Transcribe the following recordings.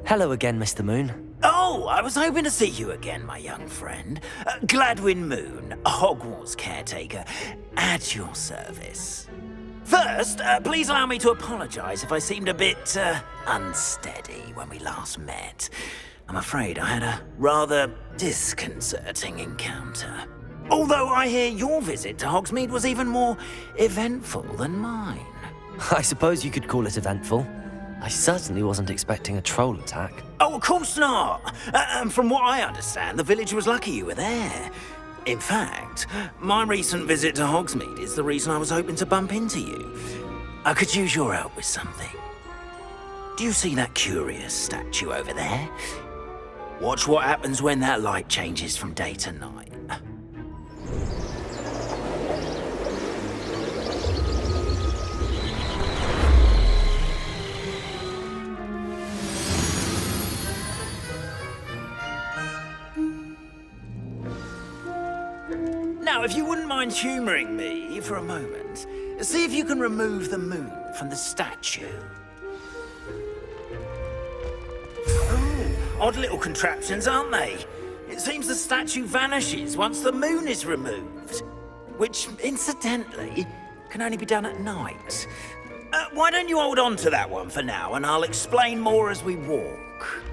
Hello again, Mr. Moon. Oh, I was hoping to see you again, my young friend. Gladwin Moon, Hogwarts caretaker, at your service. First, please allow me to apologize if I seemed a bit, unsteady when we last met. I'm afraid I had a rather disconcerting encounter. Although I hear your visit to Hogsmeade was even more eventful than mine. I suppose you could call it eventful. I certainly wasn't expecting a troll attack. Oh, of course not. And from what I understand, the village was lucky you were there. In fact, my recent visit to Hogsmeade is the reason I was hoping to bump into you. I could use your help with something. Do you see that curious statue over there? Watch what happens when that light changes from day to night. Now, if you wouldn't mind humoring me for a moment, see if you can remove the moon from the statue. Oh, odd little contraptions, aren't they? It seems the statue vanishes once the moon is removed, which, incidentally, can only be done at night. Why don't you hold on to that one for now, and I'll explain more as we walk.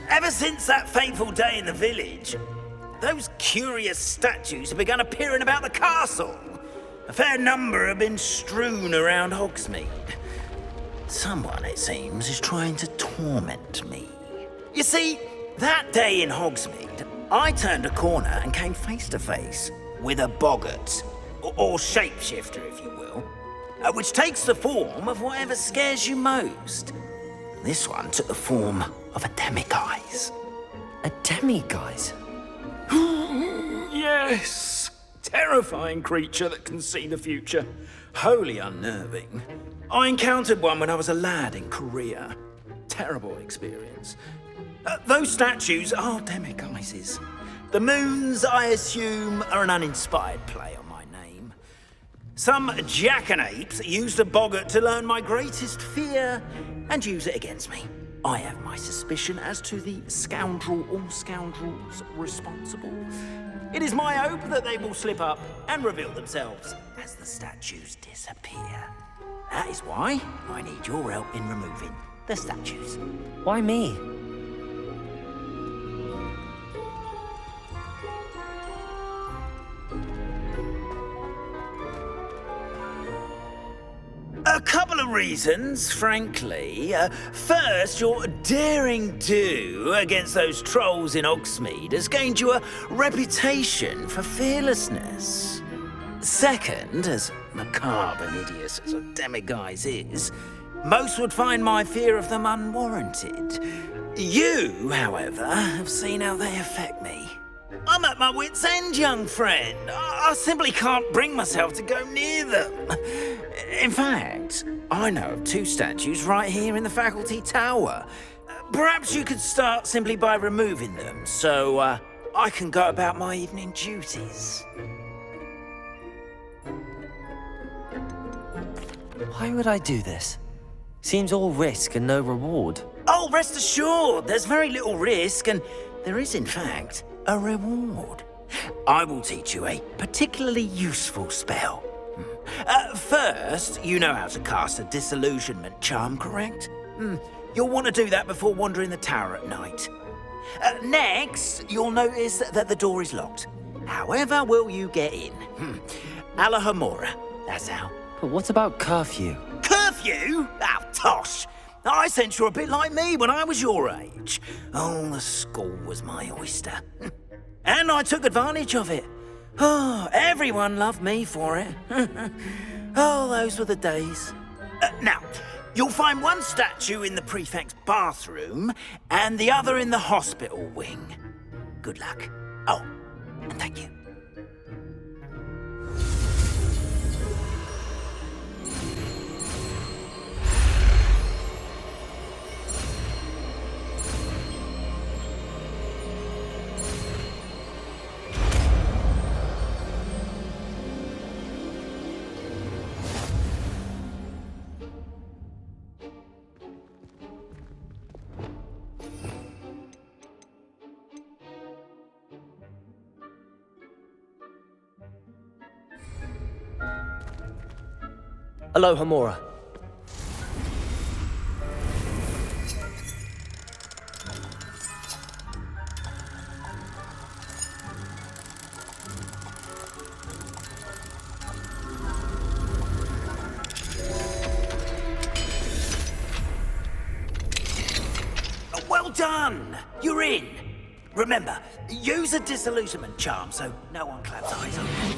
Ever since that fateful day in the village, those curious statues have begun appearing about the castle. A fair number have been strewn around Hogsmeade. Someone, it seems, is trying to torment me. You see, that day in Hogsmeade, I turned a corner and came face to face with a boggart, or shapeshifter, if you will, which takes the form of whatever scares you most. This one took the form of a demiguise. A demiguise? Yes! Terrifying creature that can see the future. Wholly unnerving. I encountered one when I was a lad in Korea. Terrible experience. Those statues are demiguises. The moons, I assume, are an uninspired play on my name. Some jackanapes used a boggart to learn my greatest fear and use it against me. I have my suspicion as to the scoundrel or scoundrels responsible. It is my hope that they will slip up and reveal themselves as the statues disappear. That is why I need your help in removing the statues. Why me? A couple of reasons, frankly. First, your daring do against those trolls in Hogsmeade has gained you a reputation for fearlessness. Second, as macabre and hideous as a demiguise is, most would find my fear of them unwarranted. You, however, have seen how they affect me. I'm at my wit's end, young friend. I simply can't bring myself to go near them. In fact, I know of two statues right here in the faculty tower. Perhaps you could start simply by removing them, so I can go about my evening duties. Why would I do this? Seems all risk and no reward. Oh, rest assured, there's very little risk, and there is, in fact, a reward. I will teach you a particularly useful spell. First, you know how to cast a disillusionment charm, correct? You'll want to do that before wandering the tower at night. Next, you'll notice that the door is locked. However will you get in? Alahomora, that's how. But what about curfew? Curfew? Oh, tosh! I sense you're a bit like me when I was your age. Oh, the school was my oyster. And I took advantage of it. Oh, everyone loved me for it. Oh, those were the days. Now, you'll find one statue in the prefect's bathroom and the other in the hospital wing. Good luck. Oh, and thank you. Aloha Mora. Well done! You're in! Remember, use a disillusionment charm so no one claps eyes on you.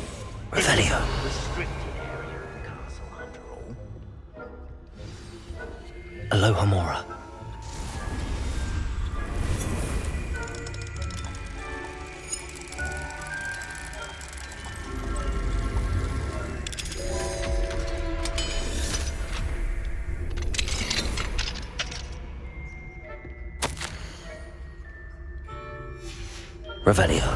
Revelio. Restricted area of the castle, after all. Aloha Mora. Revelio.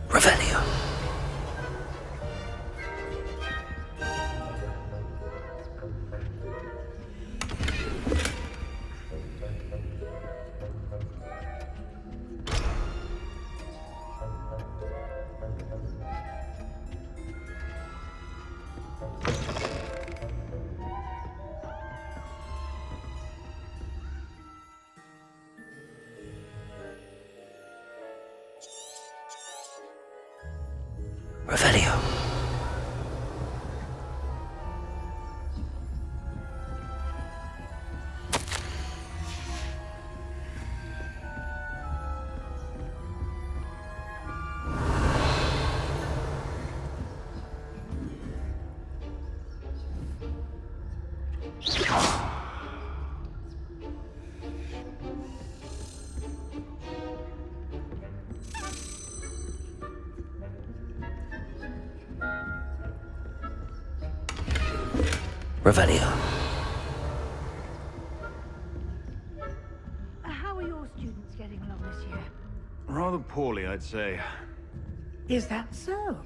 Revelio. Revelio. Revelio. How are your students getting along this year? Rather poorly, I'd say. Is that so?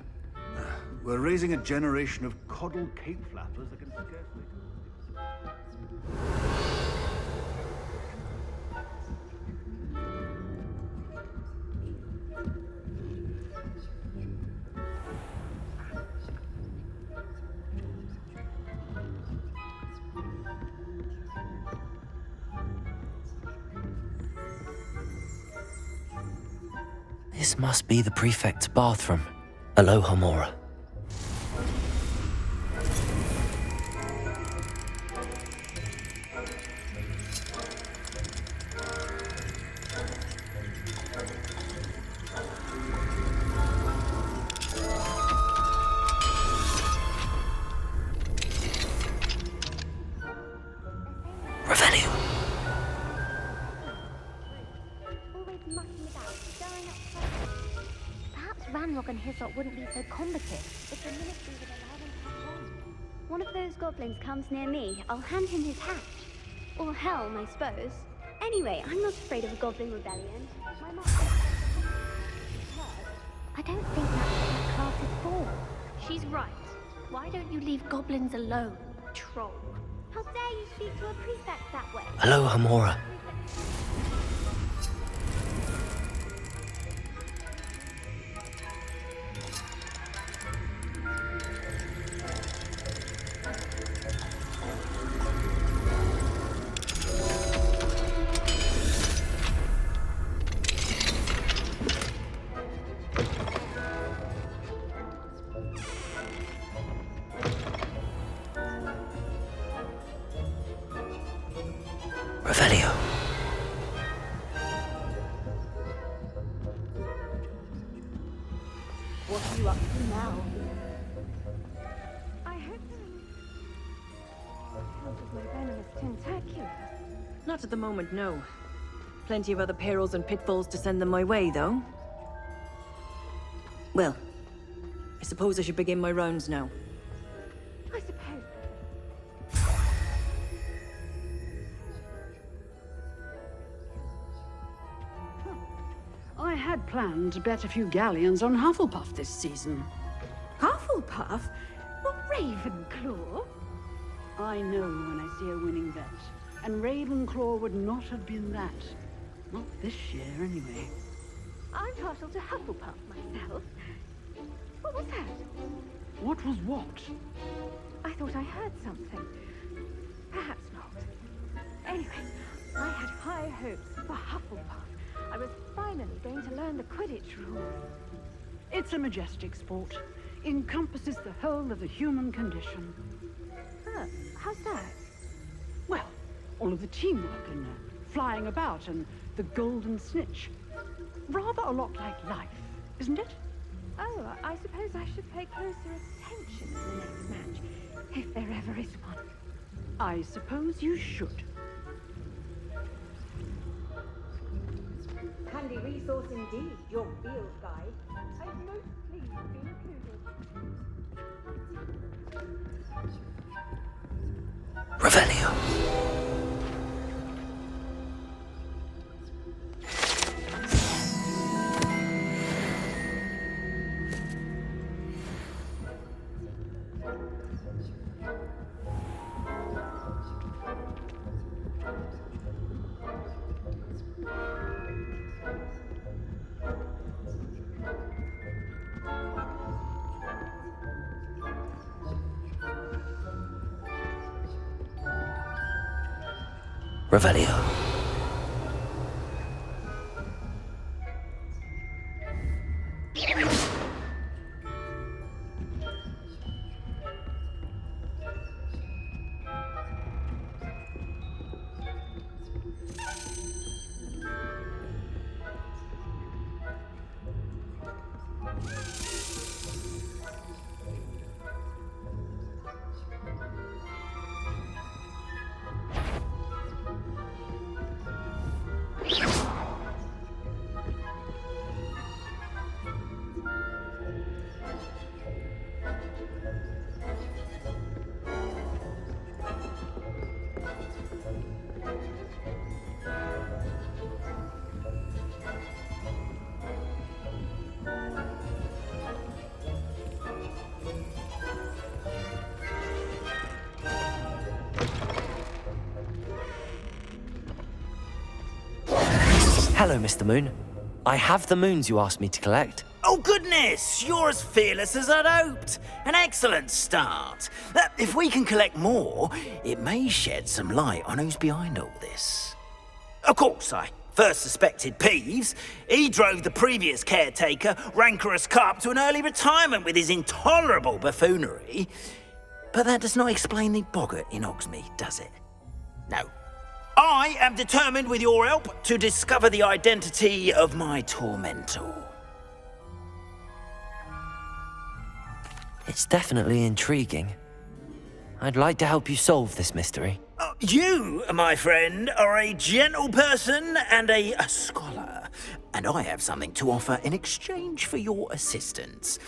We're raising a generation of coddled cape flappers that can scarcely... This must be the prefect's bathroom. Aloha Mora. Revelio. Always mucking about, stirring up trouble. Perhaps Ranrock and Hyssop wouldn't be so combative if the ministry would allow them to have one. One of those goblins comes near me, I'll hand him his hatch. Or helm, I suppose. Anyway, I'm not afraid of a goblin rebellion. My mom... I don't think that's what that class is for. She's right. Why don't you leave goblins alone, troll? How dare you speak to a prefect that way? Aloha Mora. Revelio. What are you up to now? I hope my venomous tints spectacular. Not at the moment, no. Plenty of other perils and pitfalls to send them my way, though. Well, I suppose I should begin my rounds now. I suppose. I had planned to bet a few galleons on Hufflepuff this season. Hufflepuff? Well, Ravenclaw? I know when I see a winning bet, and Ravenclaw would not have been that. Not this year, anyway. I'm partial to Hufflepuff myself. What was that? What was what? I thought I heard something. Perhaps not. Anyway, I had high hopes for Hufflepuff. I was finally going to learn the Quidditch rules. It's a majestic sport. Encompasses the whole of the human condition. Huh, how's that? Well, all of the teamwork and flying about and the golden snitch. Rather a lot like life, isn't it? Oh, I suppose I should pay closer attention in the next match, if there ever is one. I suppose you should. Handy resource indeed, your field guide. I'm most pleased to be included. Revelio. Revelio. Hello, Mr. Moon. I have the moons you asked me to collect. Oh, goodness! You're as fearless as I'd hoped. An excellent start. If we can collect more, it may shed some light on who's behind all this. Of course, I first suspected Peeves. He drove the previous caretaker, Rancorous Carp, to an early retirement with his intolerable buffoonery. But that does not explain the boggart in Hogsmeade, does it? No. I am determined, with your help, to discover the identity of my tormentor. It's definitely intriguing. I'd like to help you solve this mystery. You, my friend, are a gentle person and a scholar, and I have something to offer in exchange for your assistance.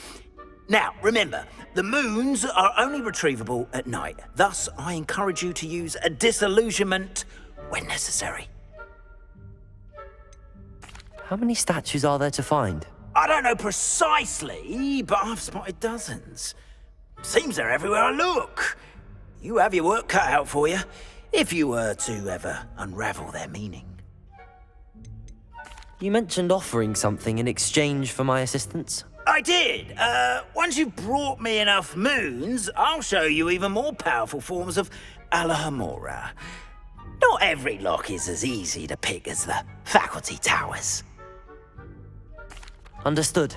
Now, remember, the moons are only retrievable at night. Thus, I encourage you to use a disillusionment when necessary. How many statues are there to find? I don't know precisely, but I've spotted dozens. Seems they're everywhere I look. You have your work cut out for you, if you were to ever unravel their meaning. You mentioned offering something in exchange for my assistance. I did. Once you've brought me enough moons, I'll show you even more powerful forms of Alohomora. Not every lock is as easy to pick as the faculty towers. Understood.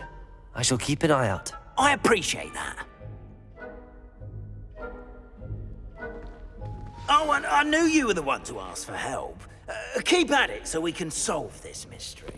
I shall keep an eye out. I appreciate that. Oh, and I knew you were the one to ask for help. Keep at it so we can solve this mystery.